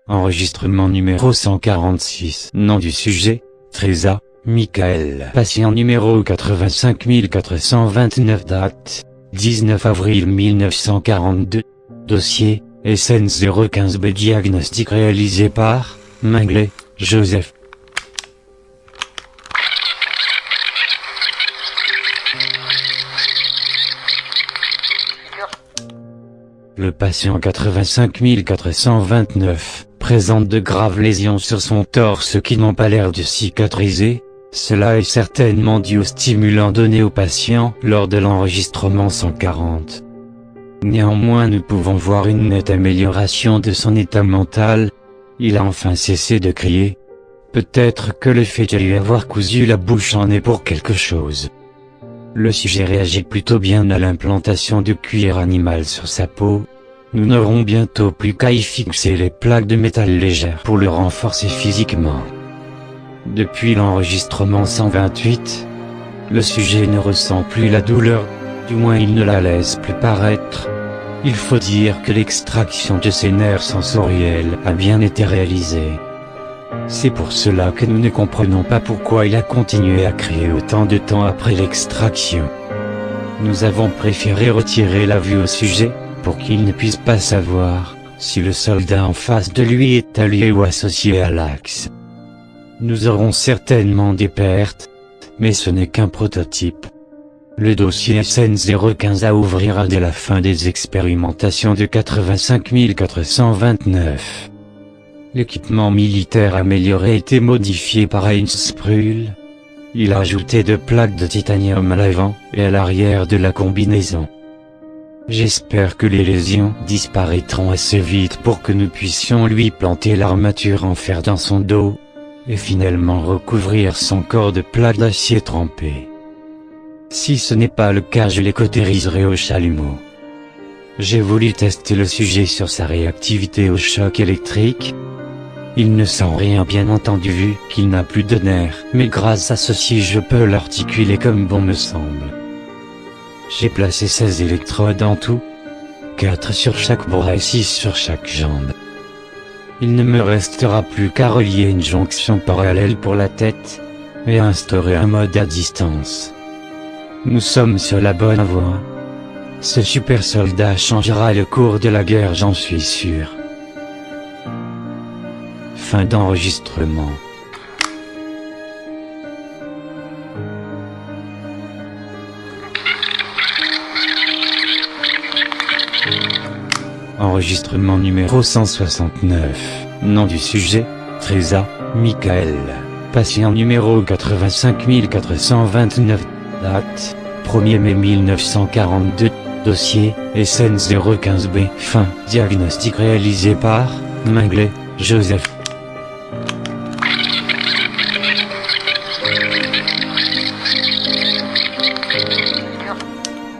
Enregistrement numéro 146. Nom du sujet, Teresa, Michael. Patient numéro 85429. Date, 19 avril 1942. Dossier, SN 015B. Diagnostic réalisé par, Mengele, Joseph. Le patient 85429 présente de graves lésions sur son torse qui n'ont pas l'air de cicatriser. Cela est certainement dû aux stimulants donnés au patient lors de l'enregistrement 140. Néanmoins, nous pouvons voir une nette amélioration de son état mental. Il a enfin cessé de crier. Peut-être que le fait de lui avoir cousu la bouche en est pour quelque chose. Le sujet réagit plutôt bien à l'implantation du cuir animal sur sa peau. Nous n'aurons bientôt plus qu'à y fixer les plaques de métal légères pour le renforcer physiquement. Depuis l'enregistrement 128, le sujet ne ressent plus la douleur, du moins il ne la laisse plus paraître. Il faut dire que l'extraction de ses nerfs sensoriels a bien été réalisée. C'est pour cela que nous ne comprenons pas pourquoi il a continué à crier autant de temps après l'extraction. Nous avons préféré retirer la vue au sujet, pour qu'il ne puisse pas savoir si le soldat en face de lui est allié ou associé à l'Axe. Nous aurons certainement des pertes, mais ce n'est qu'un prototype. Le dossier SN 015 à ouvrira dès la fin des expérimentations de 85429. L'équipement militaire amélioré a été modifié par Heinz Sprühl. Il a ajouté 2 plaques de titanium à l'avant et à l'arrière de la combinaison. J'espère que les lésions disparaîtront assez vite pour que nous puissions lui planter l'armature en fer dans son dos, et finalement recouvrir son corps de plaques d'acier trempé. Si ce n'est pas le cas, je les cautériserai au chalumeau. J'ai voulu tester le sujet sur sa réactivité au choc électrique. Il ne sent rien, bien entendu, vu qu'il n'a plus de nerfs, mais grâce à ceci je peux l'articuler comme bon me semble. J'ai placé 16 électrodes en tout, 4 sur chaque bras et 6 sur chaque jambe. Il ne me restera plus qu'à relier une jonction parallèle pour la tête, et à instaurer un mode à distance. Nous sommes sur la bonne voie. Ce super soldat changera le cours de la guerre, j'en suis sûr. Fin d'enregistrement. Enregistrement numéro 169. Nom du sujet, Teresa, Michael. Patient numéro 85429. Date, 1er mai 1942. Dossier, SN 015B. Fin. Diagnostic réalisé par, Mengele, Joseph.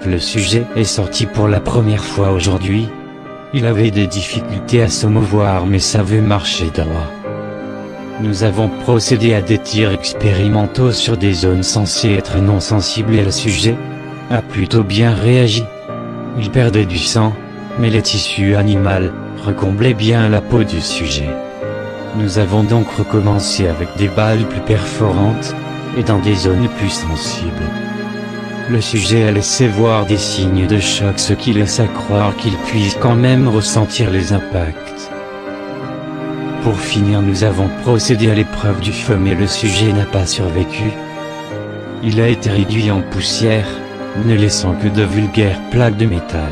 Le sujet est sorti pour la première fois aujourd'hui. Il avait des difficultés à se mouvoir mais savait marcher droit. Nous avons procédé à des tirs expérimentaux sur des zones censées être non sensibles et le sujet a plutôt bien réagi. Il perdait du sang, mais les tissus animaux recomblaient bien la peau du sujet. Nous avons donc recommencé avec des balles plus perforantes, et dans des zones plus sensibles. Le sujet a laissé voir des signes de choc, ce qui laisse à croire qu'il puisse quand même ressentir les impacts. Pour finir, nous avons procédé à l'épreuve du feu mais le sujet n'a pas survécu. Il a été réduit en poussière, ne laissant que de vulgaires plaques de métal.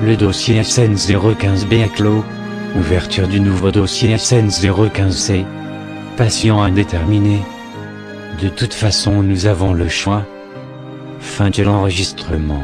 Le dossier SN 015B est clos. Ouverture du nouveau dossier SN 015C. Patient indéterminé. De toute façon, nous avons le choix. Fin de l'enregistrement.